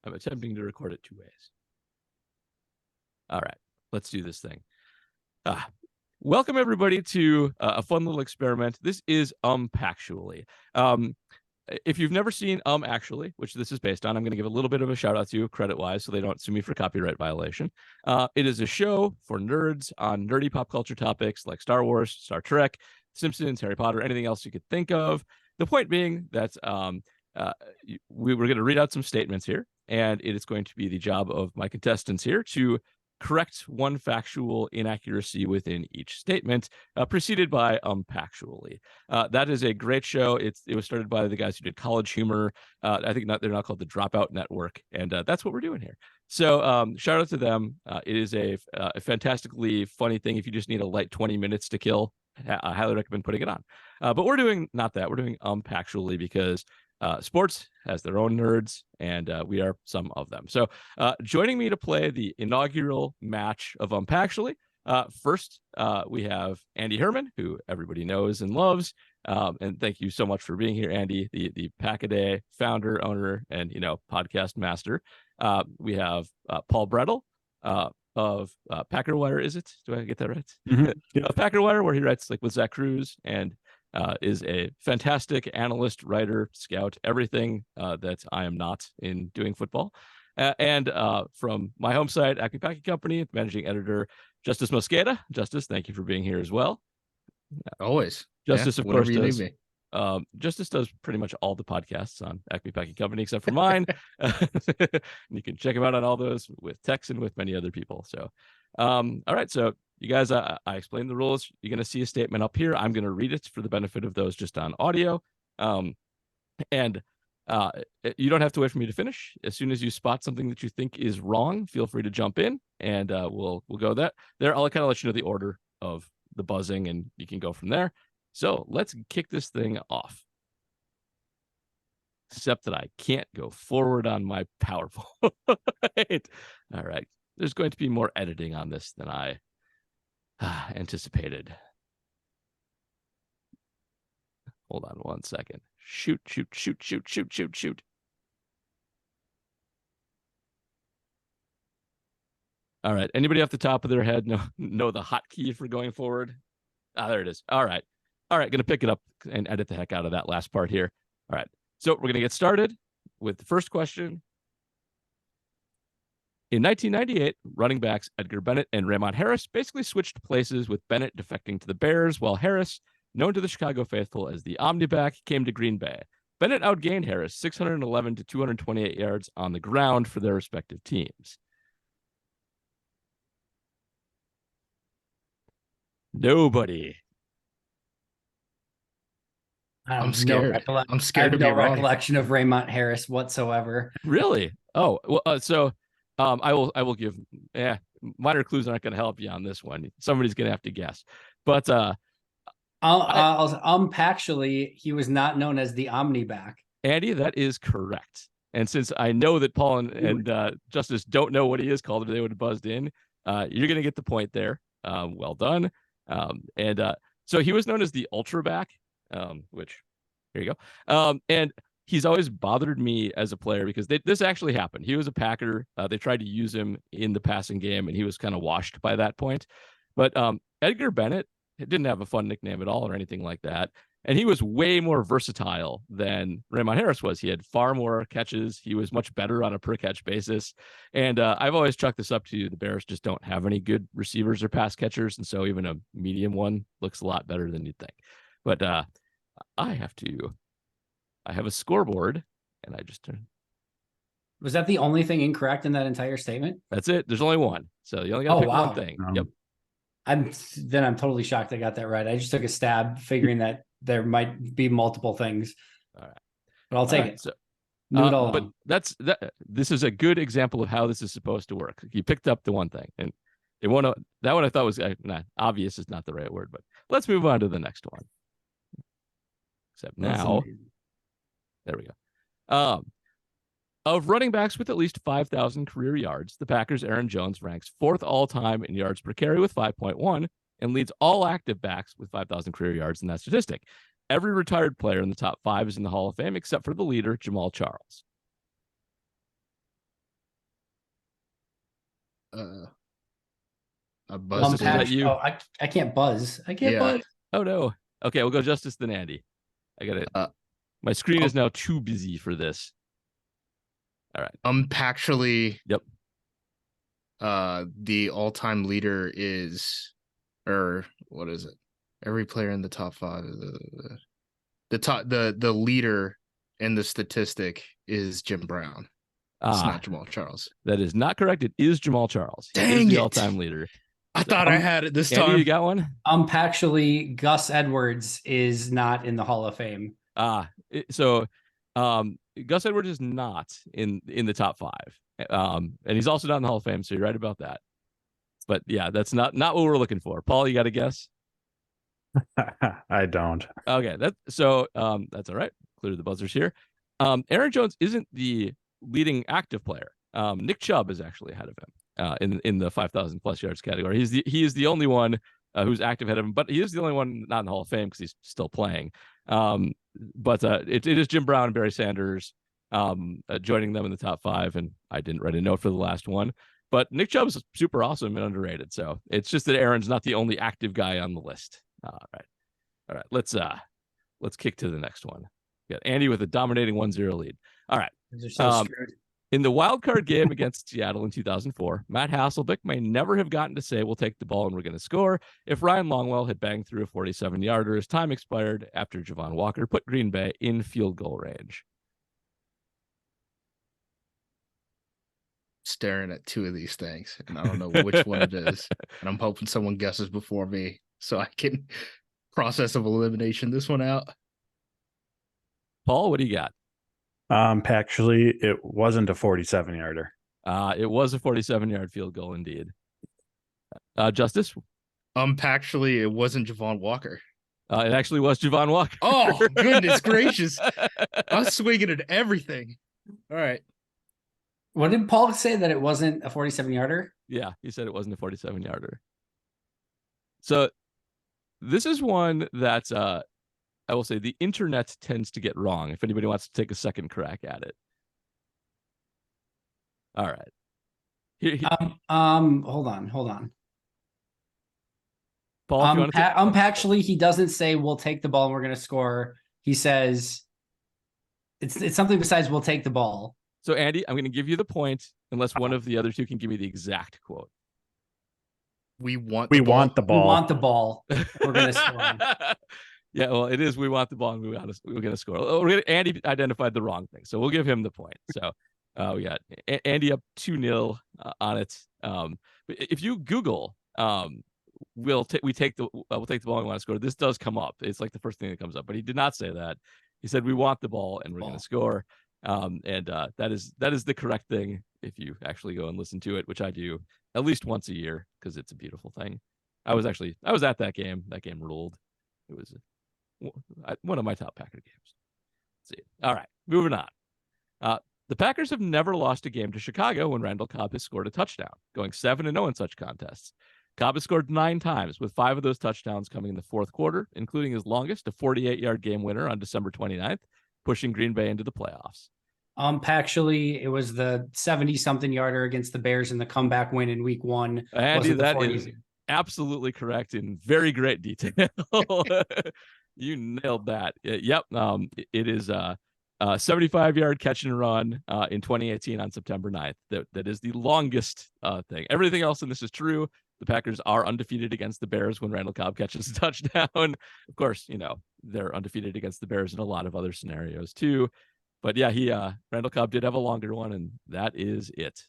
I'm attempting to record it 2 ways. All right, let's do this thing. Welcome everybody to a fun little experiment. This is Packsually. If you've never seen Actually, which this is based on, I'm going to give a little bit of a shout out to you credit-wise so they don't sue me for copyright violation. It is a show for nerds on nerdy pop culture topics like Star Wars, Star Trek, Simpsons, Harry Potter, anything else you could think of. The point being that we're going to read out some statements here, and it is going to be the job of my contestants here to correct one factual inaccuracy within each statement, preceded by Packsually. That is a great show. It was started by the guys who did College Humor. I think they're now called the Dropout Network, and that's what we're doing here. So shout out to them. It is a fantastically funny thing. If you just need a light 20 minutes to kill, I highly recommend putting it on. But we're doing not that. We're doing Packsually because sports has their own nerds, and we are some of them. So joining me to play the inaugural match of Packsually, first we have Andy Herman, who everybody knows and loves. And thank you so much for being here, Andy, the Pack-A-Day founder, owner, and podcast master. We have Paul Bretl of Packer Wire. Is it? Do I get that right? Mm-hmm. Packer Wire, where he writes like with Zach Cruz and is a fantastic analyst, writer, scout, everything that I am not in doing football. And from my home site, Acme Packing Company, managing editor, Justis Mosqueda. Justis, thank you for being here as well. Always. Justis, of course, you does. Need me. Justis does pretty much all the podcasts on Acme Packing Company except for mine. You can check him out on all those with Tex and with many other people. So, all right. So you guys, I explained the rules. You're going to see a statement up here. I'm going to read it for the benefit of those just on audio. And you don't have to wait for me to finish. As soon as you spot something that you think is wrong, feel free to jump in, and we'll go there. I'll kind of let you know the order of the buzzing, and you can go from there. So let's kick this thing off. Except that I can't go forward on my PowerPoint. All right. There's going to be more editing on this than I anticipated. Hold on one second. Shoot. All right. Anybody off the top of their head know the hotkey for going forward? There it is. All right. Going to pick it up and edit the heck out of that last part here. All right. So we're going to get started with the first question. In 1998, running backs Edgar, Bennett, and Ramon Harris basically switched places, with Bennett defecting to the Bears, while Harris, known to the Chicago faithful as the Omniback, came to Green Bay. Bennett outgained Harris 611 to 228 yards on the ground for their respective teams. Nobody. I'm scared. I'm scared. I have no recollection of Ramon Harris whatsoever. Really? Oh, well, so I will give minor clues aren't going to help you on this one. Somebody's going to have to guess. But Packsually, he was not known as the Omniback. Andy, that is correct. And since I know that Paul and Justis don't know what he is called, if they would have buzzed in, you're going to get the point there. Well done. So he was known as the Ultra Back. Which here you go. And he's always bothered me as a player because this actually happened. He was a Packer. They tried to use him in the passing game, and he was kind of washed by that point. But Edgar Bennett didn't have a fun nickname at all or anything like that. And he was way more versatile than Ramon Harris was. He had far more catches. He was much better on a per catch basis. And I've always chalked this up to the Bears just don't have any good receivers or pass catchers. And so even a medium one looks a lot better than you'd think. But I have a scoreboard, and I just turned. Was that the only thing incorrect in that entire statement? That's it. There's only one. So you only got to pick one thing. Yep. I'm totally shocked I got that right. I just took a stab figuring that there might be multiple things. All right. But I'll take it. So, but this is a good example of how this is supposed to work. You picked up the one thing, and that one I thought was not obvious is not the right word, but let's move on to the next one. Except now, there we go. Of running backs with at least 5,000 career yards, the Packers' Aaron Jones ranks 4th all-time in yards per carry with 5.1 and leads all active backs with 5,000 career yards in that statistic. Every retired player in the top 5 is in the Hall of Fame except for the leader, Jamal Charles. a buzz. Is that you? Oh, I can't buzz. I can't buzz. Oh no. Okay, we'll go Justis then Andy. I got it. My screen is now too busy for this. All right. Packsually. Yep. The all-time leader is, or what is it? Every player in the top 5. The leader in the statistic is Jim Brown. It's not Jamal Charles. That is not correct. It is Jamal Charles. He Dang is the it. all-time leader. I thought I had it this Andy, time. you got one? Actually, Gus Edwards is not in the Hall of Fame. So Gus Edwards is not in the top 5. And he's also not in the Hall of Fame, so you're right about that. But yeah, that's not what we're looking for. Paul, you got a guess? I don't. Okay, that's all right. Clear the buzzers here. Aaron Jones isn't the leading active player. Nick Chubb is actually ahead of him in the 5,000 plus yards category. He is the only one who's active ahead of him, but he is the only one not in the Hall of Fame because he's still playing. But it is Jim Brown and Barry Sanders joining them in the top 5, and I didn't write a note for the last one. But Nick Chubb is super awesome and underrated. So it's just that Aaron's not the only active guy on the list. All right. Let's kick to the next one. We got Andy with a dominating 1-0 lead. All right. They're so screwed. In the wild card game against Seattle in 2004, Matt Hasselbeck may never have gotten to say, "We'll take the ball and we're going to score," if Ryan Longwell had banged through a 47-yarder as time expired after Javon Walker put Green Bay in field goal range. Staring at 2 of these things, and I don't know which one it is. And I'm hoping someone guesses before me so I can process of elimination this one out. Paul, what do you got? Actually, it wasn't a 47-yarder. It was a 47-yard field goal indeed. Justis? Actually, it wasn't Javon Walker. It actually was Javon Walker. Oh, goodness gracious. I was swinging at everything. All right. What did Paul say, that it wasn't a 47-yarder? Yeah, he said it wasn't a 47-yarder. So this is one that I will say the internet tends to get wrong, if anybody wants to take a second crack at it. All right. Hold on. Paul, actually, he doesn't say we'll take the ball and we're going to score. He says it's something besides we'll take the ball. So Andy, I'm going to give you the point unless one of the other two can give me the exact quote. We want the ball. We want the ball. We're going to score. Yeah, well, it is. We want the ball and we're going to score. Andy identified the wrong thing, so we'll give him the point. So we got Andy up 2-0 on it. But if you Google, we'll take the ball and we want to score, this does come up. It's like the first thing that comes up. But he did not say that. He said we want the ball and we're going to score. That is the correct thing if you actually go and listen to it, which I do at least once a year because it's a beautiful thing. I was at that game. That game ruled. It was one of my top Packer games. Let's see. All right, moving on. The Packers have never lost a game to Chicago when Randall Cobb has scored a touchdown, going 7-0 in such contests. Cobb has scored 9 times, with 5 of those touchdowns coming in the fourth quarter, including his longest, a 48-yard game winner on December 29th, pushing Green Bay into the playoffs. Actually, it was the 70-something yarder against the Bears in the comeback win in week 1. Andy, that is absolutely correct in very great detail. You nailed that. Yep. It is a 75-yard catch and run in 2018 on September 9th. That is the longest thing. Everything else in this is true. The Packers are undefeated against the Bears when Randall Cobb catches a touchdown. Of course, they're undefeated against the Bears in a lot of other scenarios too. But yeah, Randall Cobb did have a longer one, and that is it.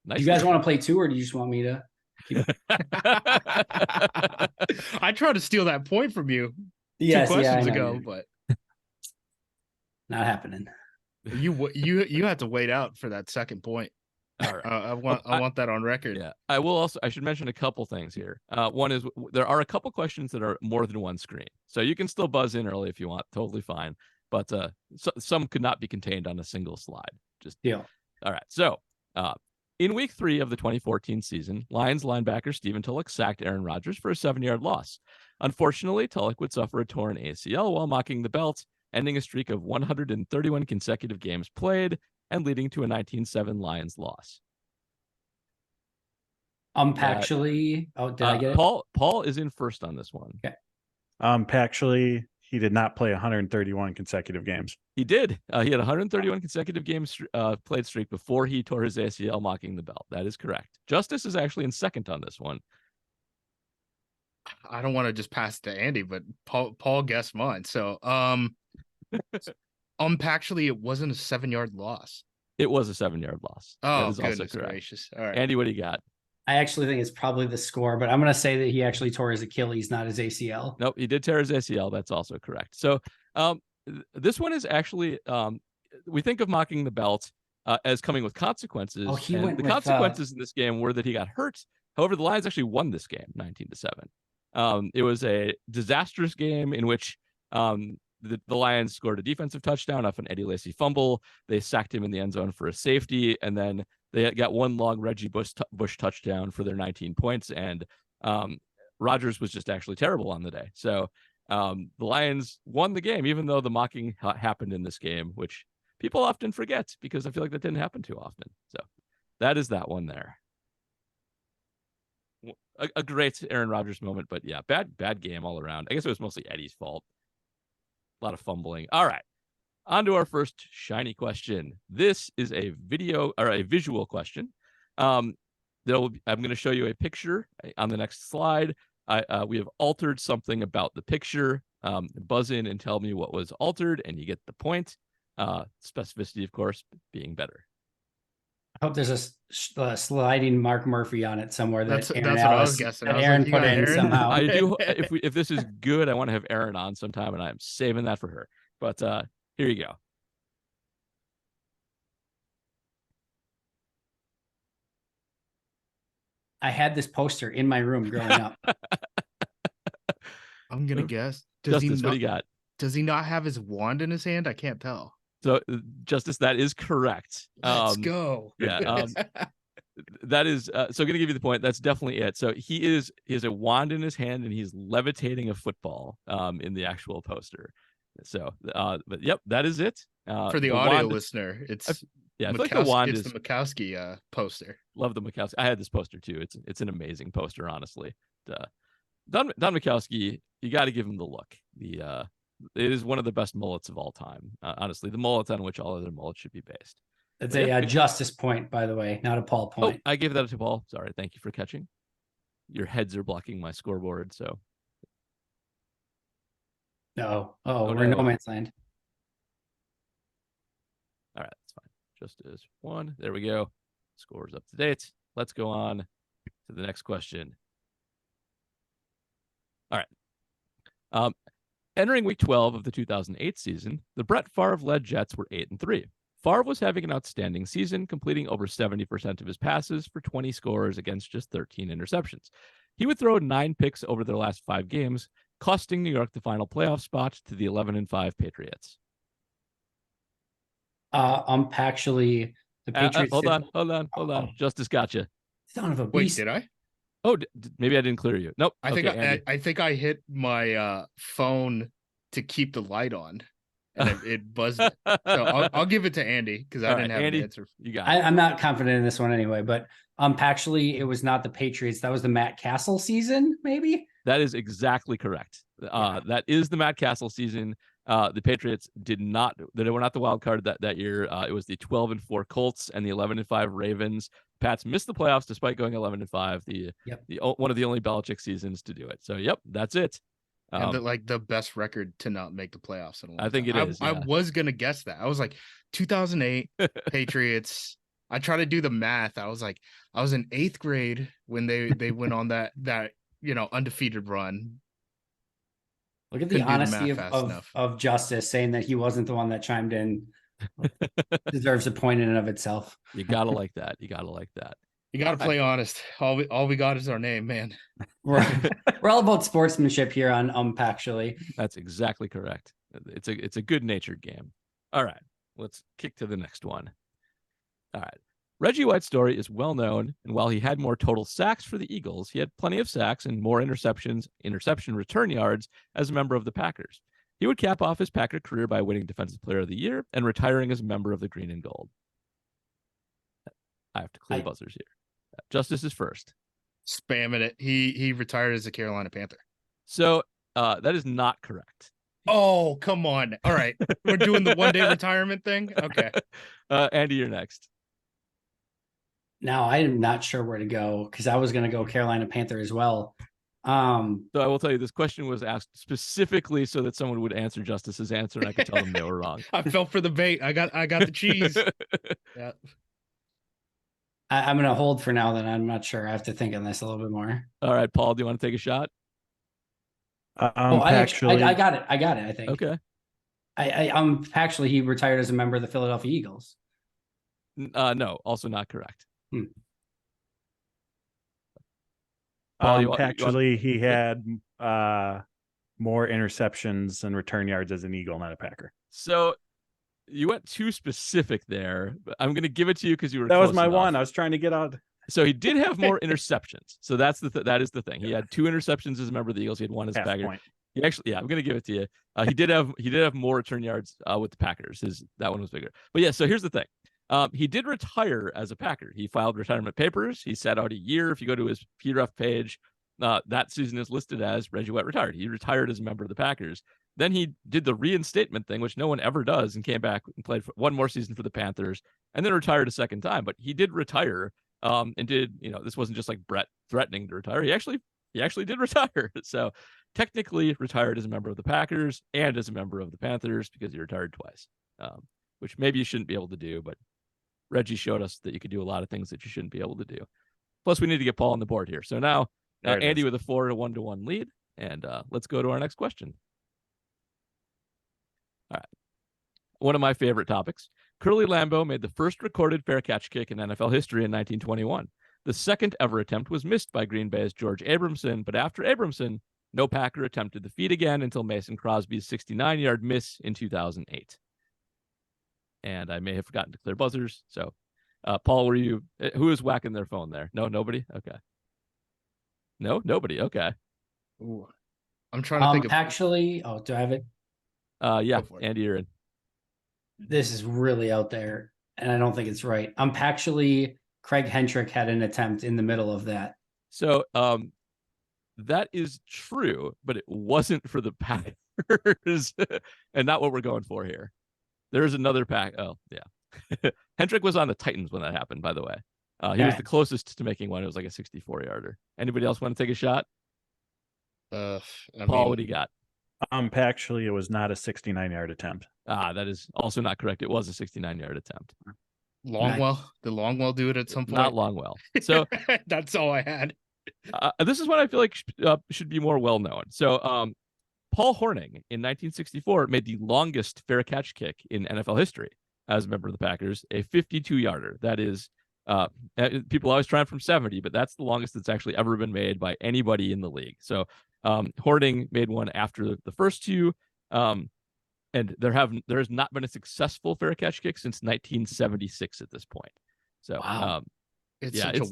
Nice. Do you guys want to play 2, or do you just want me to keep I tried to steal that point from you 2 questions ago, but not happening. You have to wait out for that second point. All right. I want that on record. Yeah, I should mention a couple things here. One is there are a couple questions that are more than one screen, so you can still buzz in early if you want. Totally fine. But some could not be contained on a single slide. Just deal. All right. So in week 3 of the 2014 season, Lions linebacker Stephen Tulloch sacked Aaron Rodgers for a 7-yard loss. Unfortunately, Tulloch would suffer a torn ACL while mocking the belt, ending a streak of 131 consecutive games played and leading to a 19-7 Lions loss. Actually, did I get it? Paul is in first on this one. Okay. Actually, he did not play 131 consecutive games. He did. He had 131 consecutive games played streak before he tore his ACL mocking the belt. That is correct. Justis is actually in second on this one. I don't want to just pass it to Andy, but Paul guessed mine. So, actually, it wasn't a 7-yard loss. It was a 7-yard loss. Oh, that is goodness also correct. gracious. All right. Andy, what do you got? I actually think it's probably the score, but I'm going to say that he actually tore his Achilles, not his ACL. Nope, he did tear his ACL. That's also correct. So this one is actually, we think of mocking the belt as coming with consequences. Oh, he and went the with, consequences in this game were that he got hurt. However, the Lions actually won this game 19-7. It was a disastrous game in which the Lions scored a defensive touchdown off an Eddie Lacy fumble. They sacked him in the end zone for a safety, and then they got one long Reggie Bush touchdown for their 19 points. And Rodgers was just actually terrible on the day. So the Lions won the game, even though the mocking happened in this game, which people often forget because I feel like that didn't happen too often. So that is that one there. A great Aaron Rodgers moment, but yeah, bad game all around. I guess it was mostly Eddie's fault. A lot of fumbling. All right. On to our first shiny question. This is a visual question. I'm going to show you a picture on the next slide. We have altered something about the picture. Buzz in and tell me what was altered, and you get the point. Specificity, of course, being better. I hope there's a sliding Mark Murphy on it somewhere. That's what I was guessing. Aaron put in somehow. I do. If this is good, I want to have Aaron on sometime, and I'm saving that for her. But here you go. I had this poster in my room growing up. I'm gonna guess. Justis, what do you got? Does he not have his wand in his hand? I can't tell. So, Justis, that is correct. Let's go. Yeah. That is so going to give you the point. That's definitely it. So he has a wand in his hand and he's levitating a football in the actual poster. So, but yep, that is it. For the audio listener, it's I feel like the wand it's is the Mikowski poster. Love the Mikowski. I had this poster too. It's an amazing poster, honestly. Don Mikowski, you got to give him the look. It is one of the best mullets of all time. Honestly, the mullet on which all other mullets should be based. It's a Justis point, by the way, not a Paul point. Oh, I gave that to Paul. Sorry. Thank you for catching. Your heads are blocking my scoreboard, so. We're in no man's land. All right, that's fine. Justis 1. There we go. Scores up to date. Let's go on to the next question. All right. Entering week 12 of the 2008 season, the Brett Favre-led Jets were 8-3. Favre was having an outstanding season, completing over 70% of his passes for 20 scores against just 13 interceptions. He would throw 9 picks over their last 5 games, costing New York the final playoff spot to the 11-5 Patriots. Actually, the Patriots. Hold on. Justis got you. Son of a beast. Wait, did I? Oh, maybe I didn't clear you. Nope. I think I hit my phone to keep the light on, and it buzzed. So I'll give it to Andy because I didn't have an answer. You got I'm not confident in this one anyway, but actually, it was not the Patriots. That was the Matt Castle season, maybe. That is exactly correct. That is the Matt Castle season. The Patriots they were not the wild card that year. It was the 12-4 Colts and the 11-5 Ravens. Pats missed the playoffs despite going 11-5. The one of the only Belichick seasons to do it. So yep, that's it. And the best record to not make the playoffs in a long I think time. it is. I was gonna guess that. I was like 2008 Patriots. I tried to do the math. I was like, I was in 8th grade when they went on that undefeated run. Look at the honesty of Justis saying that he wasn't the one that chimed in. Deserves a point in and of itself. You gotta like that. You gotta play honest. All we got is our name, man. We're all about sportsmanship here on Packsually. That's exactly correct. It's a good-natured game. All right, let's kick to the next one. All right. Reggie White's story is well known, and while he had more total sacks for the Eagles, he had plenty of sacks and more interception return yards as a member of the Packers. He would cap off his Packer career by winning Defensive Player of the Year and retiring as a member of the Green and Gold. I have to clear buzzers here. Justis is first. Spamming it. He retired as a Carolina Panther. So that is not correct. Oh, come on. All right. We're doing the one-day retirement thing? Okay. Andy, you're next. Now, I am not sure where to go because I was going to go Carolina Panther as well. So I will tell you, this question was asked specifically so that someone would answer Justis's answer, and I could tell them they were wrong. I fell for the bait. I got the cheese. Yeah. I'm going to hold for now, then. I'm not sure. I have to think on this a little bit more. All right, Paul, do you want to take a shot? I got it. I think. Okay. Actually, he retired as a member of the Philadelphia Eagles. No, also not correct. Actually, he had more interceptions and return yards as an Eagle, not a Packer. So you went too specific there, but I'm going to give it to you because you were. That was my enough. one. I was trying to get out. So he did have more interceptions. So that is the thing. He had 2 interceptions as a member of the Eagles. He had 1 as a Packer. He actually, I'm going to give it to you. He did have more return yards with the Packers. That one was bigger. But yeah, so here's the thing. He did retire as a Packer. He filed retirement papers. He sat out a year. If you go to his PREF page, that season is listed as Reggie White retired. He retired as a member of the Packers. Then he did the reinstatement thing, which no one ever does, and came back and played for 1 more season for the Panthers, and then retired a second time. But he did retire. And did, this wasn't just like Brett threatening to retire. He actually did retire. So technically retired as a member of the Packers and as a member of the Panthers because he retired twice, which maybe you shouldn't be able to do. But Reggie showed us that you could do a lot of things that you shouldn't be able to do. Plus, we need to get Paul on the board here. So now Andy with a 4-1 lead. And let's go to our next question. All right. One of my favorite topics. Curly Lambeau made the first recorded fair catch kick in NFL history in 1921. The second ever attempt was missed by Green Bay's George Abramson, but after Abramson, no Packer attempted the feat again until Mason Crosby's 69-yard miss in 2008. And I may have forgotten to clear buzzers. So, Paul, who is whacking their phone there? No, nobody? Okay. No, nobody. Okay. Ooh. I'm trying to think of... Actually, do I have it? Yeah, Andy, you're in. This is really out there, and I don't think it's right. Actually, Craig Hentrick had an attempt in the middle of that. So that is true, but it wasn't for the Packers, and not what we're going for here. There's another pack. Oh, yeah. Hentrick was on the Titans when that happened, by the way. He was the closest to making one. It was like a 64-yarder. Anybody else want to take a shot? Paul, what do you got? Actually, it was not a 69-yard attempt. That is also not correct. It was a 69-yard attempt. Longwell? Did Longwell do it at some point? Not Longwell. So that's all I had. This is what I feel like should be more well known. So Paul Hornung in 1964 made the longest fair catch kick in NFL history as a member of the Packers, a 52-yarder. That is, people always try from 70, but that's the longest that's actually ever been made by anybody in the league. So Hornung made one after the first 2. And there has not been a successful fair catch kick since 1976 at this point. So wow. It's a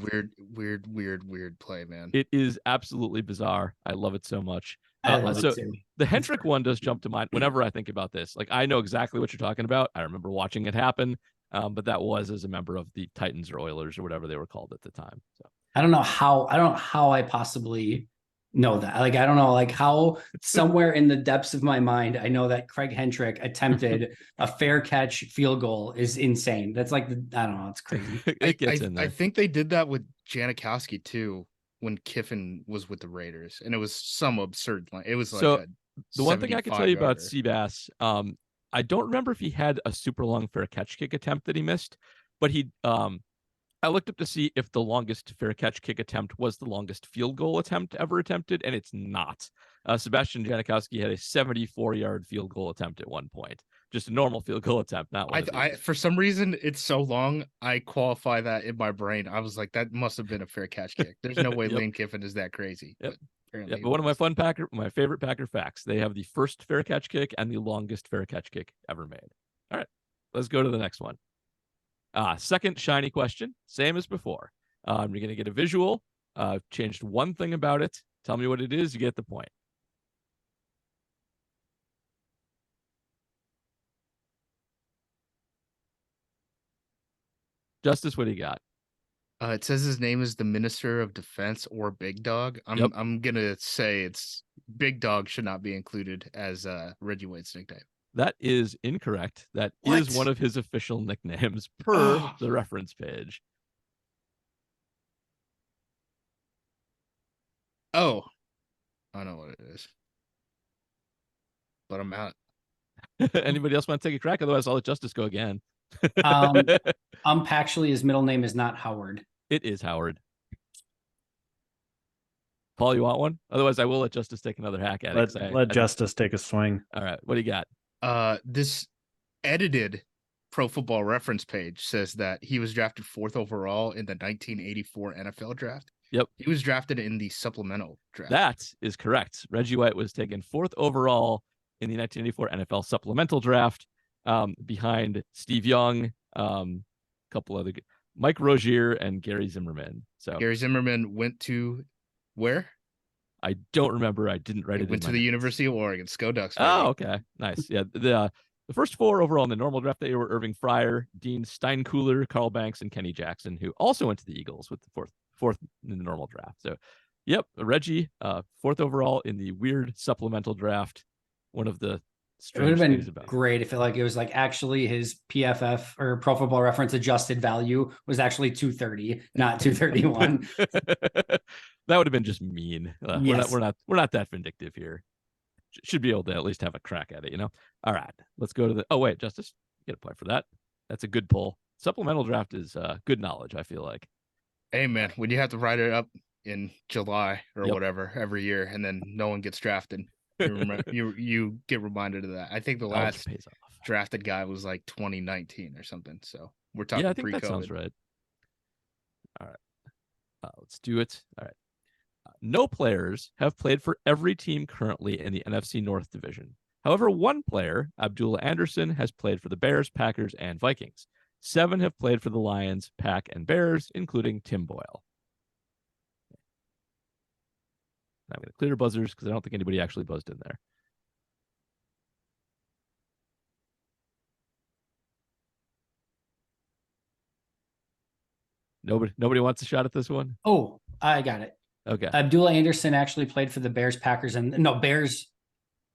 weird play, man. It is absolutely bizarre. I love it so much. So the Hentrick one does jump to mind whenever I think about this. Like, I know exactly what you're talking about. I remember watching it happen. But that was as a member of the Titans or Oilers or whatever they were called at the time. So I don't know how I possibly know that. Like, I don't know, like how somewhere in the depths of my mind, I know that Craig Hentrick attempted a fair catch field goal is insane. That's like, I don't know. It's crazy. It gets in there. I think they did that with Janikowski too, when Kiffin was with the Raiders, and it was some absurd line. It was like the one thing I can tell you about Seabass, I don't remember if he had a super long fair catch kick attempt that he missed, but I looked up to see if the longest fair catch kick attempt was the longest field goal attempt ever attempted, and it's not. Sebastian Janikowski had a 74-yard field goal attempt at one point. Just a normal field goal attempt, not one. For some reason, it's so long, I qualify that in my brain. I was like, that must have been a fair catch kick. There's no way Lane Kiffin is that crazy. Yep. But one of my favorite Packer facts, they have the first fair catch kick and the longest fair catch kick ever made. All right, let's go to the next one. Second shiny question, same as before. You're going to get a visual. Changed one thing about it. Tell me what it is. You get the point. Justis, what do you got? It says his name is the Minister of Defense or Big Dog. Yep. I'm gonna say it's Big Dog should not be included as Reggie White's nickname. That is incorrect. That is What? one of his official nicknames per Oh. the reference page. Oh, I know what it is, but I'm out. Anybody else want to take a crack? Otherwise, I'll let Justis go again. Packsually, his middle name is not Howard. It is Howard. Paul, you want one? Otherwise, I will let Justis take another hack at it. Let Justis take a swing. All right. What do you got? This edited Pro Football Reference page says that he was drafted 4th overall in the 1984 NFL draft. Yep. He was drafted in the supplemental draft. That is correct. Reggie White was taken 4th overall in the 1984 NFL supplemental draft, behind Steve Young, a couple other, Mike Rozier, and Gary Zimmerman. So Gary Zimmerman went to where? I don't remember. I didn't write He it. went to the University of Oregon. Go Ducks. Oh, okay. Nice. Yeah. The first 4 overall in the normal draft they were Irving Fryer, Dean Steinkühler, Carl Banks, and Kenny Jackson, who also went to the Eagles with the fourth in the normal draft. So, yep, Reggie, 4th overall in the weird supplemental draft. One of the It would have strange things been about great if it was like actually his PFF or Pro Football Reference adjusted value was actually 230, not 231. That would have been just mean. Yes. We're not that vindictive here. Should be able to at least have a crack at it, All right, let's go to the. Oh wait, Justis, get a play for that. That's a good pull. Supplemental draft is good knowledge. I feel like. Hey man, when you have to write it up in July or Yep. whatever every year, and then no one gets drafted, you get reminded of that. I think the Knowledge last pays off. drafted guy was like 2019 or something. So we're talking Yeah, I think pre-COVID. that sounds right. All right, let's do it. All right. No players have played for every team currently in the NFC North division. However, one player, Abdullah Anderson, has played for the Bears, Packers, and Vikings. 7 have played for the Lions, Pack, and Bears, including Tim Boyle. I'm going to clear buzzers because I don't think anybody actually buzzed in there. Nobody wants a shot at this one? Oh, I got it. Okay. Abdullah Anderson actually played for the Bears, Packers, Bears,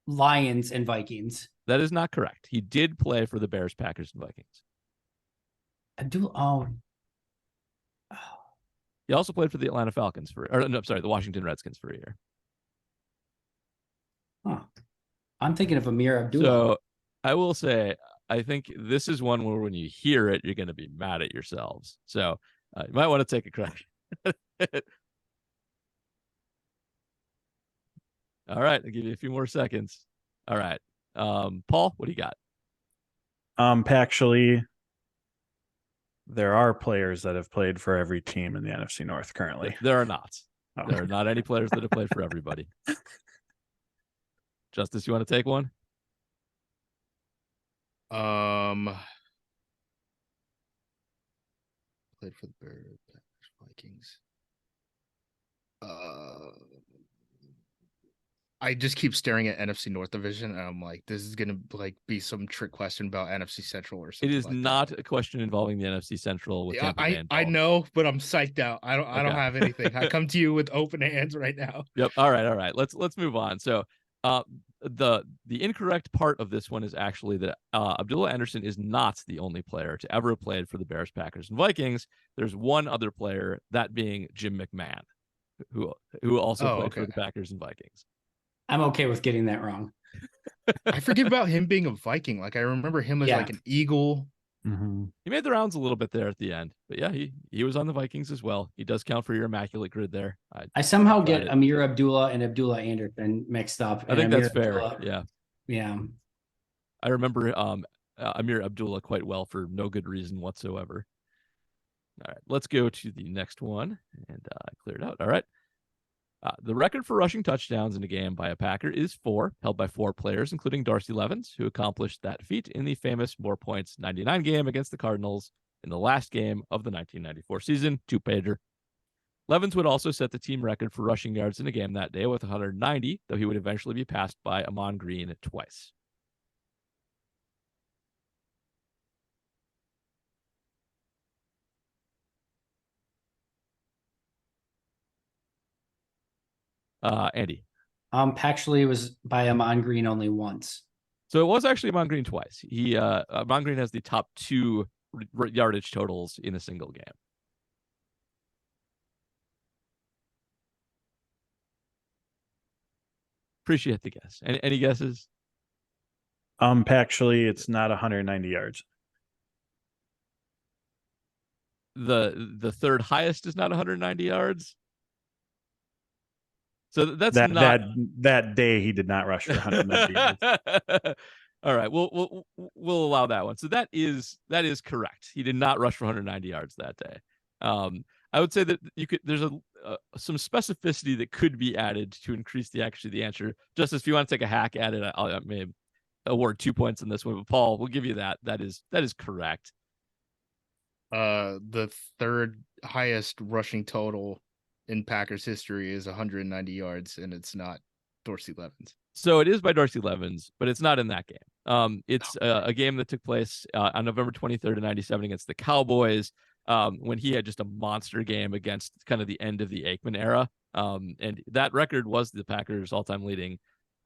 Lions, and Vikings. That is not correct. He did play for the Bears, Packers, and Vikings. He also played for the Atlanta Falcons the Washington Redskins for a year. Huh. I'm thinking of Amir Abdullah. So I will say, I think this is one where when you hear it, you're going to be mad at yourselves. So you might want to take a crack. All right. I'll give you a few more seconds. All right. Paul, what do you got? Actually, there are players that have played for every team in the NFC North currently. There are not. Oh. There are not any players that have played for everybody. Justis, you want to take one? Played for the Bears, Packers, Vikings. I just keep staring at NFC North division, and I'm like, this is gonna be some trick question about NFC Central or something. It is like not that. a question involving the NFC Central with Tampa Bay I involved. know, but I'm psyched out. I don't Okay. have anything. I come to you with open hands right now. Yep. All right. Let's move on. So the incorrect part of this one is actually that Abdullah Anderson is not the only player to ever have played for the Bears, Packers, and Vikings. There's one other player, that being Jim McMahon, who also played for the Packers and Vikings. I'm okay with getting that wrong. I forget about him being a Viking. Like I remember him as like an Eagle. Mm-hmm. He made the rounds a little bit there at the end, but yeah, he was on the Vikings as well. He does count for your immaculate grid there. I somehow get Amir Abdullah and Abdullah Anderson mixed up. I think that's Amir fair. Abdullah, Yeah. I remember Amir Abdullah quite well for no good reason whatsoever. All right, let's go to the next one. And I cleared out. All right. The record for rushing touchdowns in a game by a Packer is 4, held by 4 players, including Dorsey Levens, who accomplished that feat in the famous more points 99 game against the Cardinals in the last game of the 1994 season, 2-pager. Levens would also set the team record for rushing yards in a game that day with 190, though he would eventually be passed by Amon Green twice. Andy. Packsually was by Amon Green only once. So it was actually Amon Green twice. Amon Green has the top 2 yardage totals in a single game. Appreciate the guess. Any guesses? Actually, it's not 190 yards. The third highest is not 190 yards. So that's that not that day he did not rush for 190 yards. All right, we'll allow that one. So that is correct. He did not rush for 190 yards that day. I would say that there's some specificity that could be added to increase the answer. Justis, if you want to take a hack at it, I may award 2 points on this one. But Paul, we'll give you that. That is correct. The third highest rushing total in Packers history is 190 yards, and it's not Dorsey Levens. So it is by Dorsey Levens, but it's not in that game. It's a game that took place on November 23rd of 97 against the Cowboys, when he had just a monster game against kind of the end of the Acme era. And that record was the Packers' all-time leading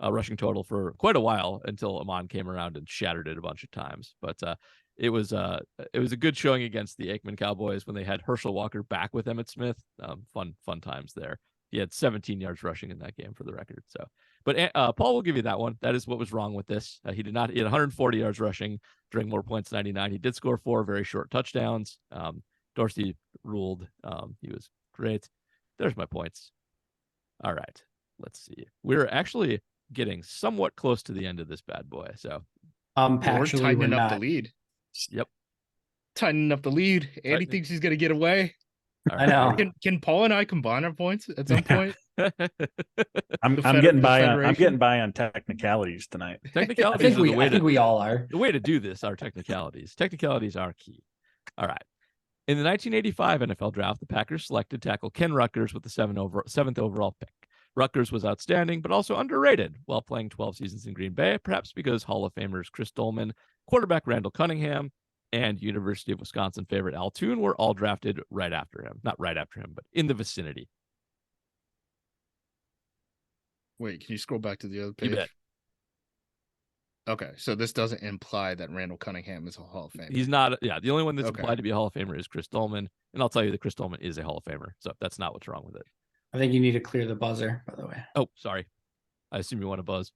rushing total for quite a while until Amon came around and shattered it a bunch of times. But it was a good showing against the Acme Cowboys when they had Herschel Walker back with Emmitt Smith. Fun times there. He had 17 yards rushing in that game for the record. So, but Paul will give you that one. That is what was wrong with this. He had 140 yards rushing during more points 99. He did score 4 very short touchdowns. Dorsey ruled. He was great. There's my points. All right, let's see. We're actually getting somewhat close to the end of this bad boy. So, we're tightening up the lead. Yep, tightening up the lead. Andy thinks he's gonna get away. I know. Can Paul and I combine our points at some point? I'm getting by on technicalities tonight. Technicalities. I think we all are. The way to do this are technicalities. Technicalities are key. All right. In the 1985 NFL draft, the Packers selected tackle Ken Ruckers with the 7th overall pick. Ruckers was outstanding, but also underrated while playing 12 seasons in Green Bay, perhaps because Hall of Famers Chris Dolman, quarterback Randall Cunningham, and University of Wisconsin favorite Al Toon were all drafted right after him. Not right after him, but in the vicinity. Wait, can you scroll back to the other page? You bet. Okay, so this doesn't imply that Randall Cunningham is a Hall of Famer. He's not. Yeah, the only one that's implied to be a Hall of Famer is Chris Dolman, and I'll tell you that Chris Dolman is a Hall of Famer, so that's not what's wrong with it. I think you need to clear the buzzer, by the way. Oh, sorry. I assume you want to buzz.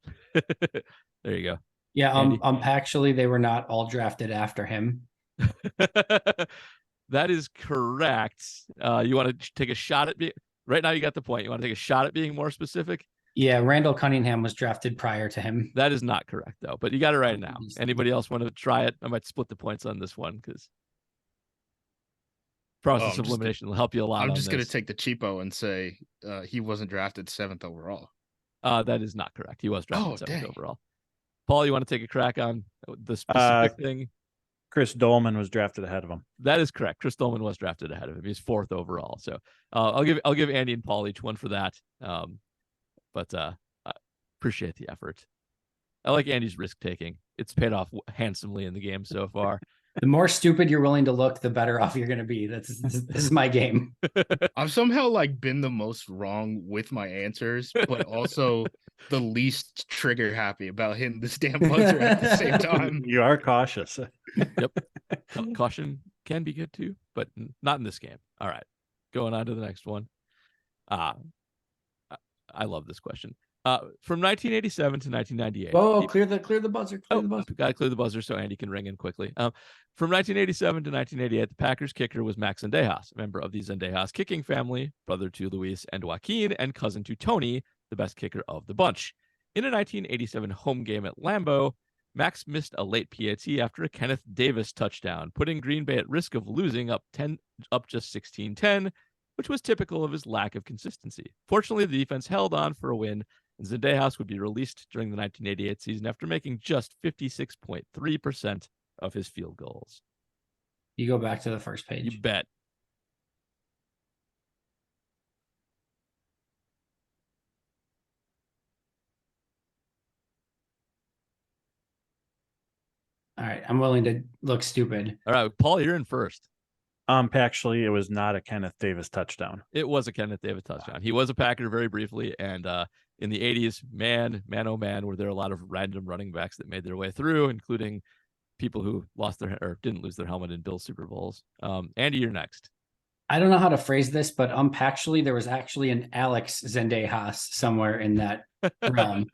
There you go. Yeah, actually, they were not all drafted after him. That is correct. You want to take a shot at right now? You got the point. You want to take a shot at being more specific? Yeah, Randall Cunningham was drafted prior to him. That is not correct, though. But you got it right now. Anybody else want to try it? I might split the points on this one because process of elimination will help you a lot. I'm just going to take the cheapo and say he wasn't drafted 7th overall. That is not correct. He was drafted 7th overall. Paul, you want to take a crack on the specific thing? Chris Dolman was drafted ahead of him. That is correct. Chris Dolman was drafted ahead of him. He's 4th overall. So I'll give Andy and Paul each one for that. But I appreciate the effort. I like Andy's risk taking. It's paid off handsomely in the game so far. The more stupid you're willing to look, the better off you're going to be. This is my game. I've somehow been the most wrong with my answers, but also the least trigger happy about hitting this damn buzzer at the same time. You are cautious. Yep. Caution can be good too, but not in this game. All right. Going on to the next one. I love this question. From 1987 to 1998. Oh, clear the buzzer. Got to clear the buzzer so Andy can ring in quickly. From 1987 to 1988, the Packers kicker was Max Zendejas, a member of the Zendejas kicking family, brother to Luis and Joaquin, and cousin to Tony, the best kicker of the bunch. In a 1987 home game at Lambeau, Max missed a late PAT after a Kenneth Davis touchdown, putting Green Bay at risk of losing up just 16-10, which was typical of his lack of consistency. Fortunately, the defense held on for a win, and Zendejas would be released during the 1988 season after making just 56.3% of his field goals. You go back to the first page. You bet. All right, I'm willing to look stupid. All right, Paul, you're in first. Actually, it was not a Kenneth Davis touchdown. It was a Kenneth Davis touchdown. He was a Packer very briefly, and in the 80s, man, oh man, were there a lot of random running backs that made their way through, including people who lost their or didn't lose their helmet in Bill's Super Bowls. Andy, you're next. I don't know how to phrase this, but actually there was actually an Alex Zendejas somewhere in that realm.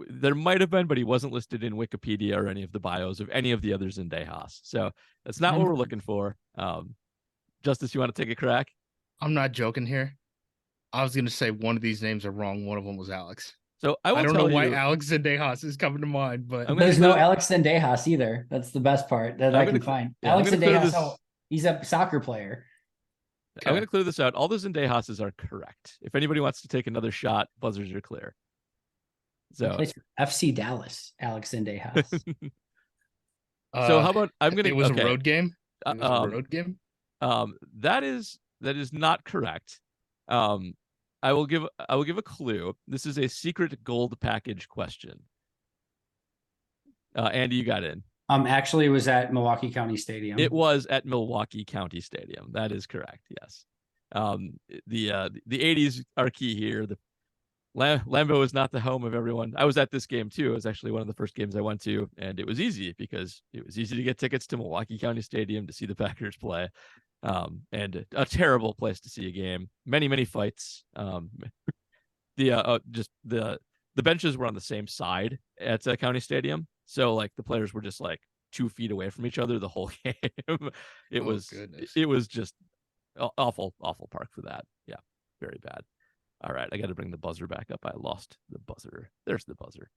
There might have been, but he wasn't listed in Wikipedia or any of the bios of any of the other Zendejas. So that's not what we're looking for. Justis, you want to take a crack? I'm not joking here. I was going to say one of these names are wrong. One of them was Alex. So I don't know why Alex Zendejas is coming to mind, but there's no Alex Zendejas either. That's the best part that I can find. Alex Zendejas, he's a soccer player. Okay. I'm going to clear this out. All the Zendejases are correct. If anybody wants to take another shot, buzzers are clear. So FC Dallas, Alex Zendejas. So how about it was a road game? It was a road game? That is not correct. I will give a clue. This is a secret gold package question. Andy, you got in. Actually, it was at Milwaukee County Stadium. It was at Milwaukee County Stadium. That is correct. Yes. The 80s are key here. The Lambeau is not the home of everyone. I was at this game too. It was actually one of the first games I went to, and it was easy because it was easy to get tickets to Milwaukee County Stadium to see the Packers play. And a terrible place to see a game. Many fights. Just the benches were on the same side at County Stadium, so like the players were just like 2 feet away from each other the whole game. It was just awful park for that. Yeah, very bad. All right, I got to bring the buzzer back up. I lost the buzzer. There's the buzzer.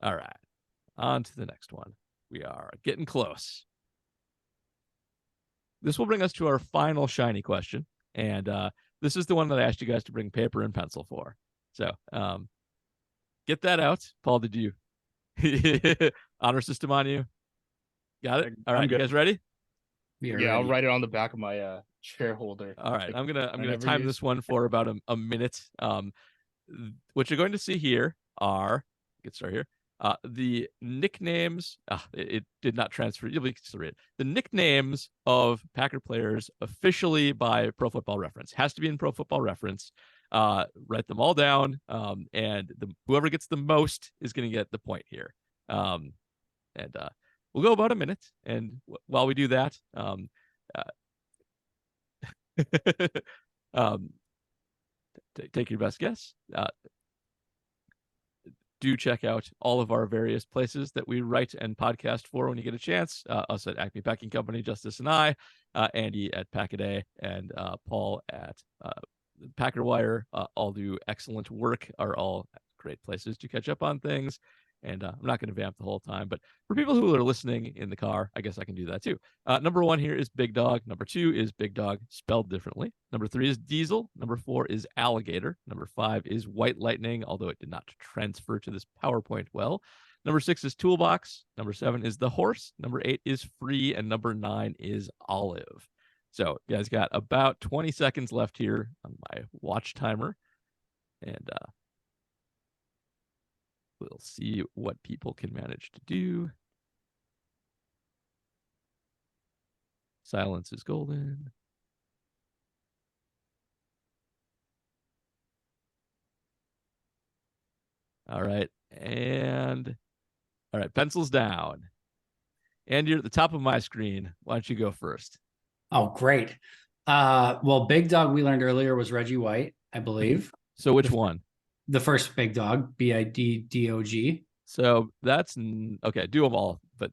All right, on to the next one. We are getting close. This will bring us to our final shiny question. And this is the one that I asked you guys to bring paper and pencil for. So get that out. Paul, did you honor system on you? Got it? All right, you guys ready? Yeah, I'll write it on the back of my chair holder. All right, I'm gonna time this one for about a minute. What you're going to see here are, get started here. The nicknames, it did not transfer. You'll be read the nicknames of Packer players officially by Pro Football Reference. Has to be in Pro Football Reference. Write them all down, and whoever gets the most is going to get the point here. We'll go about a minute, and while we do that, take your best guess. Do check out all of our various places that we write and podcast for when you get a chance. Us at Acme Packing Company, Justis and I, Andy at Pack-A-Day, and Paul at Packer Wire. All do excellent work, are all great places to catch up on things. And I'm not going to vamp the whole time, but for people who are listening in the car, I guess I can do that too. Number 1 here is Big Dog. Number 2 is Big Dog spelled differently. Number 3 is Diesel. Number 4 is Alligator. Number 5 is White Lightning, although it did not transfer to this PowerPoint well. Number 6 is Toolbox. Number 7 is The Horse. Number 8 is Free. And number 9 is Olive. So you guys got about 20 seconds left here on my watch timer. And we'll see what people can manage to do. Silence is golden. All right. And all right, pencils down. And you're at the top of my screen. Why don't you go first? Oh, great. Well, Big Dog we learned earlier was Reggie White, I believe. So which one? The first Big Dog, BIDDOG. So that's okay. Do them all, but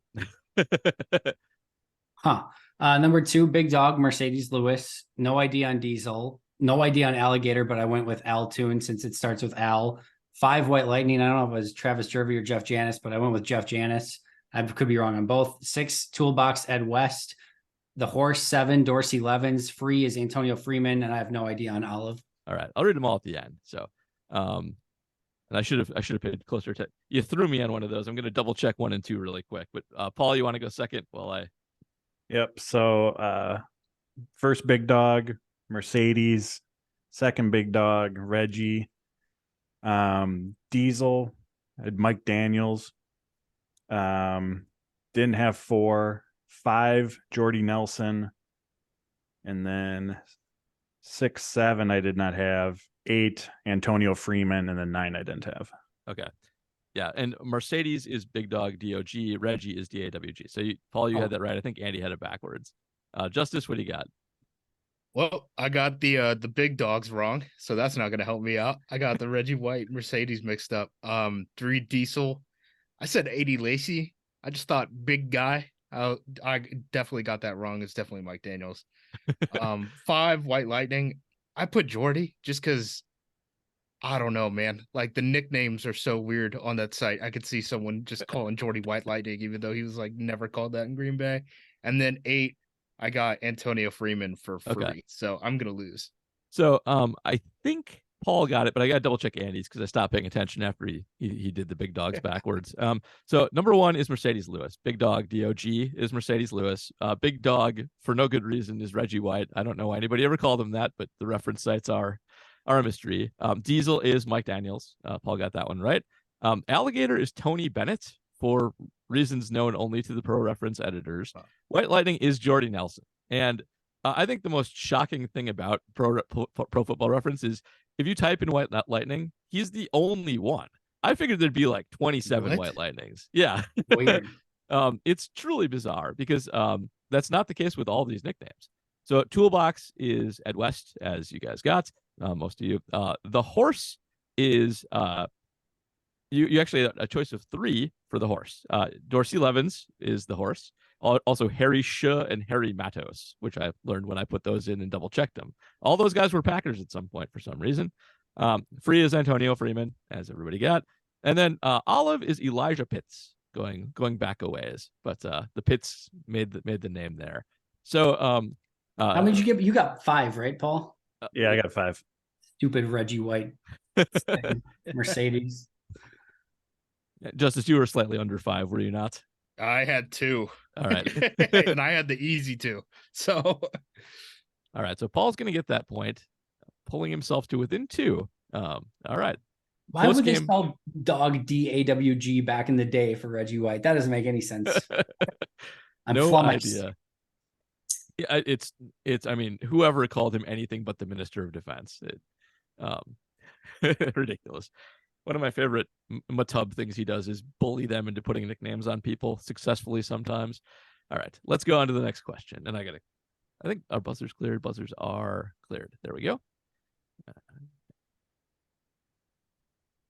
Number 2, Big Dog, Mercedes Lewis. No idea on Diesel. No idea on Alligator, but I went with Al Toon since it starts with Al. 5, White Lightning. I don't know if it was Travis Jervey or Jeff Janis, but I went with Jeff Janis. I could be wrong on both. 6, Toolbox, Ed West. The Horse, 7, Dorsey Levens. Free is Antonio Freeman, and I have no idea on Olive. All right, I'll read them all at the end. So, and I should have paid closer attention. You threw me on one of those. I'm going to double check 1 and 2 really quick. But Paul, you want to go second while I? Yep. So first Big Dog, Mercedes. Second Big Dog, Reggie. Diesel, Mike Daniels. Didn't have 4. 5, Jordy Nelson. And then 6, 7, I did not have. 8, Antonio Freeman. And then 9, I didn't have. Okay. Yeah, and Mercedes is Big Dog DOG. Reggie is DAWG. So, Paul, you had that right. I think Andy had it backwards. Justis, what do you got? Well, I got the big dogs wrong, so that's not gonna help me out. I got the Reggie White Mercedes mixed up. 3 Diesel. I said 80 Lacey. I just thought big guy. I definitely got that wrong. It's definitely Mike Daniels. 5 White Lightning. I put Jordy just because I don't know, man. Like the nicknames are so weird on that site. I could see someone just calling Jordy White Lightning, even though he was like never called that in Green Bay. And then 8, I got Antonio Freeman for free. Okay. So I'm gonna lose. So I think Paul got it, but I got to double check Andy's because I stopped paying attention after he did the big dogs backwards. So number 1 is Mercedes Lewis. Big Dog DOG is Mercedes Lewis. Big Dog for no good reason is Reggie White. I don't know why anybody ever called him that, but the reference sites are a mystery. Diesel is Mike Daniels. Paul got that one right. Alligator is Tony Bennett for reasons known only to the Pro Reference editors. White Lightning is Jordy Nelson. And I think the most shocking thing about Pro Football Reference is if you type in White Lightning, he's the only one. I figured there'd be like 27 What? White Lightnings. Yeah. Weird. It's truly bizarre because that's not the case with all these nicknames. So Toolbox is Ed West, as you guys got, most of you. The horse is you actually had a choice of 3 for the horse. Dorsey Levens is the horse. Also Harry Shah and Harry Matos, which I learned when I put those in and double checked them. All those guys were Packers at some point for some reason. Free is Antonio Freeman, as everybody got. And then Olive is Elijah Pitts, going back a ways, but the Pitts made the name there. So How many did you get? You got 5, right, Paul? Yeah, I got 5. Stupid Reggie White. Mercedes. Justis, you were slightly under 5, were you not? I had 2. All right. And I had the easy 2. So All right. So Paul's going to get that point, pulling himself to within 2. All right. Why Close would they game. spell dog DAWG back in the day for Reggie White? That doesn't make any sense. I'm No flummoxed. idea. Yeah, it's. I mean, whoever called him anything but the Minister of Defense. Ridiculous. One of my favorite Matub things he does is bully them into putting nicknames on people successfully sometimes. All right, let's go on to the next question. And I think our buzzers cleared. Buzzers are cleared. There we go.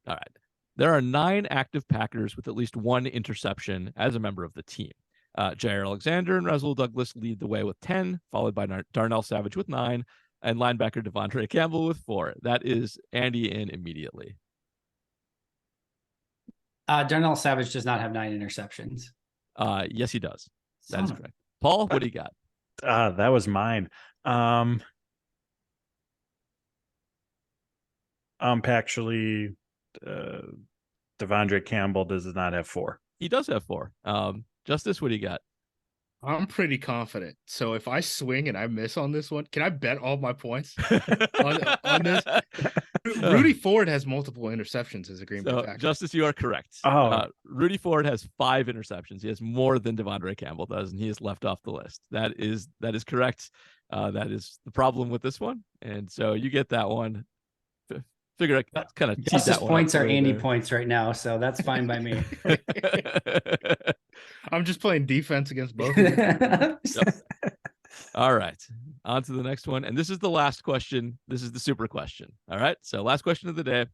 All right. There are 9 active Packers with at least 1 interception as a member of the team. Jair Alexander and Rasul Douglas lead the way with 10, followed by Darnell Savage with 9, and linebacker Devondre Campbell with 4. That is Andy in immediately. Darnell Savage does not have 9 interceptions. Yes, he does. That is correct. Paul, what do you got? That was mine. Actually, Devondre Campbell does not have 4. He does have 4. Justis, what do you got? I'm pretty confident. So if I swing and I miss on this one, can I bet all my points on this? Rudy Ford has multiple interceptions as a Green Bay Packer. Justis, you are correct. Rudy Ford has 5 interceptions. He has more than Devondre Campbell does, and he is left off the list. That is correct. That is the problem with this one, and so you get that one. Figure I kind of Justice points are Andy points right now, so that's fine by me. I'm just playing defense against both of you. Yep. All right, on to the next one, and this is the last question. This is the super question. All right, so last question of the day.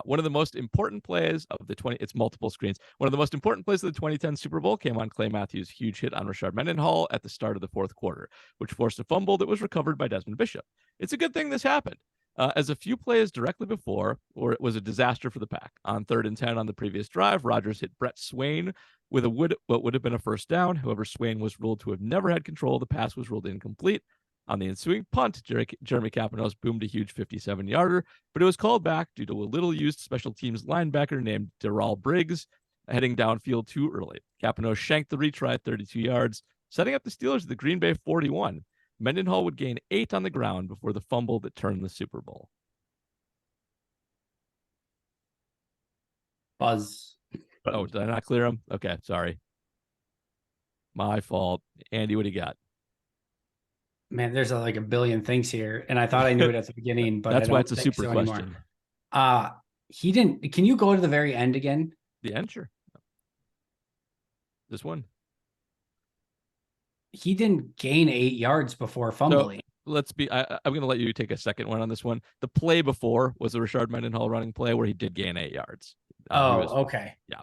One of the most important plays of the 20, it's multiple screens. One of the most important plays of the 2010 Super Bowl came on Clay Matthews' huge hit on Rashard Mendenhall at the start of the 4th quarter, which forced a fumble that was recovered by Desmond Bishop. It's a good thing this happened, as a few plays directly before, or it was a disaster for the Pack. On 3rd and 10 on the previous drive, Rodgers hit Brett Swain with what would have been a first down. However, Swain was ruled to have never had control. The pass was ruled incomplete. On the ensuing punt, Jeremy Kapanos boomed a huge 57-yarder, but it was called back due to a little-used special teams linebacker named Darrell Briggs heading downfield too early. Kapanos shanked the retry at 32 yards, setting up the Steelers at the Green Bay 41. Mendenhall would gain 8 on the ground before the fumble that turned the Super Bowl. Buzz. Oh, did I not clear him? Okay, sorry. My fault. Andy, what do you got? Man, there's like a billion things here, and I thought I knew it at the beginning, but That's I why don't it's a think super so question. anymore. He didn't. Can you go to the very end again? The end, sure. This one. He didn't gain 8 yards before fumbling. Let's be. I'm going to let you take a second one on this one. The play before was a Rashard Mendenhall running play where he did gain 8 yards. Okay. Yeah.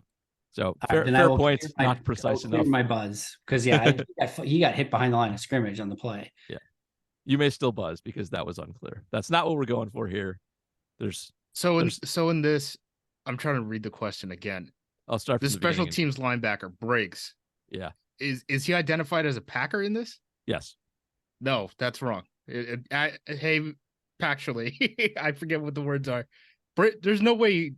So Right, fair points, not precise enough. My buzz, because he got hit behind the line of scrimmage on the play. Yeah, you may still buzz because that was unclear. That's not what we're going for here. So in this, I'm trying to read the question again. I'll start from the special teams linebacker Briggs. Yeah, is he identified as a Packer in this? Yes. No, that's wrong. Hey, Packsually, I forget what the words are. There's no way.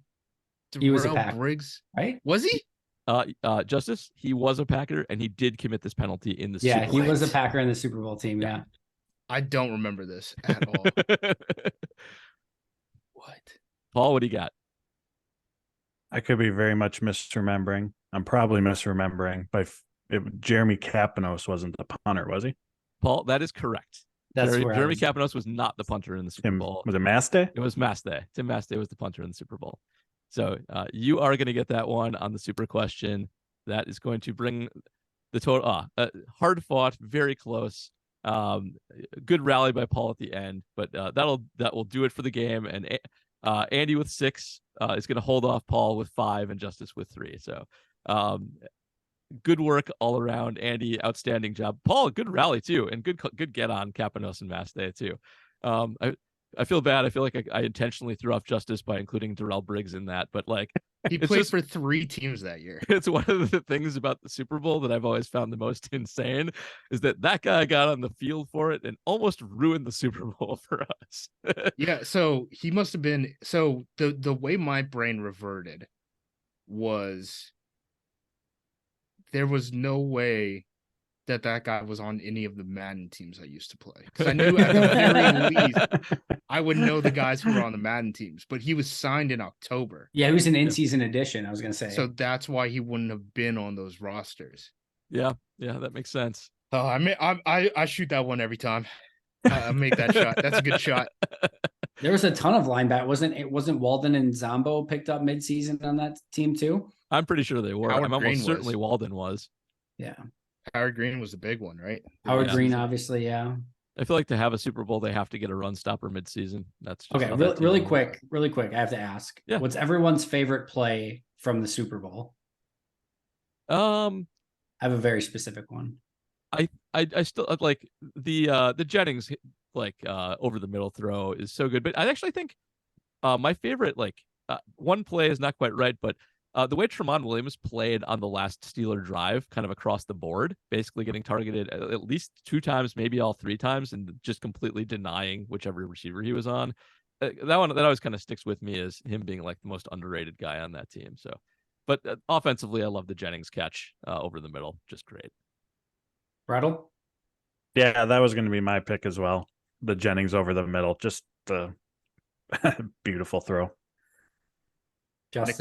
He was a Packer, Briggs, right? Was he? Justis, he was a Packer, and he did commit this penalty in the Super Bowl. He was a Packer in the Super Bowl team. Yeah. I don't remember this at all. What? Paul, what do you got? I could be very much misremembering. I'm probably misremembering. Jeremy Kapanos wasn't the punter, was he? Paul, that is correct. Jeremy Kapanos was not the punter in the Super Bowl. Was it Mastay? It was Mastay. Tim Mastay was the punter in the Super Bowl. So you are going to get that one on the super question. That is going to bring the total hard fought, very close. Good rally by Paul at the end, but that will do it for the game. And Andy with 6 is going to hold off Paul with 5 and Justis with 3. So good work all around, Andy. Outstanding job, Paul. Good rally too, and good get on Kapanos and Mastay too. I feel bad. I feel like I intentionally threw off Justis by including Darrell Briggs in that, but like he played for 3 teams that year. It's one of the things about the Super Bowl that I've always found the most insane is that guy got on the field for it and almost ruined the Super Bowl for us. Yeah, so he must have been. So the way my brain reverted was there was no way that guy was on any of the Madden teams I used to play. Because I knew at the very least I would know the guys who were on the Madden teams, but he was signed in October. Yeah, he was an in-season addition, I was going to say. So that's why he wouldn't have been on those rosters. Yeah, that makes sense. Oh, I shoot that one every time. I make that shot. That's a good shot. There was a ton of linebacker. Wasn't Walden and Zombo picked up midseason on that team too? I'm pretty sure they were. I'm almost certainly Walden was. Yeah. Howard Green was the big one, right? Howard Green, obviously, yeah. I feel like to have a Super Bowl, they have to get a run stopper midseason. That's just okay. Really quick. I have to ask. Yeah. What's everyone's favorite play from the Super Bowl? I have a very specific one. I still like the Jennings over the middle throw is so good, but I actually think my favorite one play is not quite right, but the way Tramon Williams played on the last Steeler drive, kind of across the board, basically getting targeted at least 2 times, maybe all 3 times, and just completely denying whichever receiver he was on. That always kind of sticks with me as him being like the most underrated guy on that team. So, but offensively, I love the Jennings catch over the middle, just great. Bretl? Yeah, that was going to be my pick as well. The Jennings over the middle, just the beautiful throw. Justis?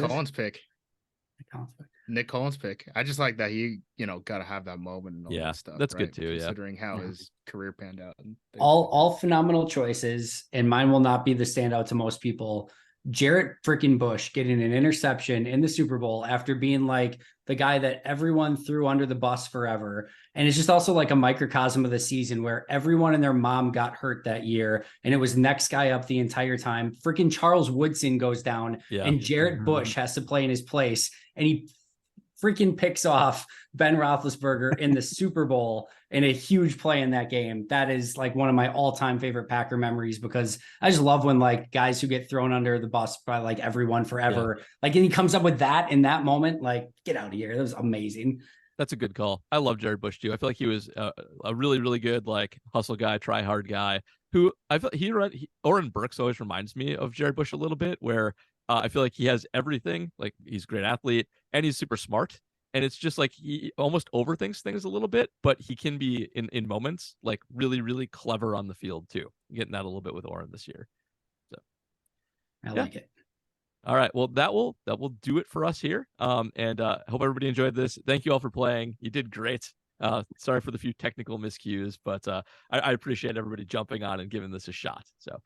Nick Collins' pick. I just like that he, got to have that moment and all that stuff. That's right? good too. Considering how his career panned out. All phenomenal choices, and mine will not be the standout to most people. Jarrett freaking Bush getting an interception in the Super Bowl after being like the guy that everyone threw under the bus forever. And it's just also like a microcosm of the season where everyone and their mom got hurt that year. And it was next guy up the entire time. Freaking Charles Woodson goes down and Jarrett Bush has to play in his place. And he freaking picks off Ben Roethlisberger in the Super Bowl in a huge play in that game. That is like one of my all-time favorite Packer memories because I just love when like guys who get thrown under the bus by like everyone forever, and he comes up with that in that moment, like get out of here. That was amazing. That's a good call. I love Jared Bush too. I feel like he was a really, really good like hustle guy, try hard guy who I feel Oren Burks always reminds me of Jared Bush a little bit where I feel like he has everything. Like he's a great athlete and he's super smart. And it's just like he almost overthinks things a little bit, but he can be in moments like really, really clever on the field too. Getting that a little bit with Oren this year. So I like it. All right. Well, that will do it for us here. And hope everybody enjoyed this. Thank you all for playing. You did great. Sorry for the few technical miscues, but I appreciate everybody jumping on and giving this a shot. So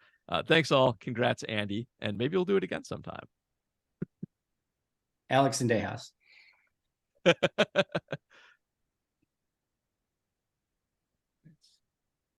thanks all. Congrats, Andy. And maybe we'll do it again sometime. Alex Zendejas.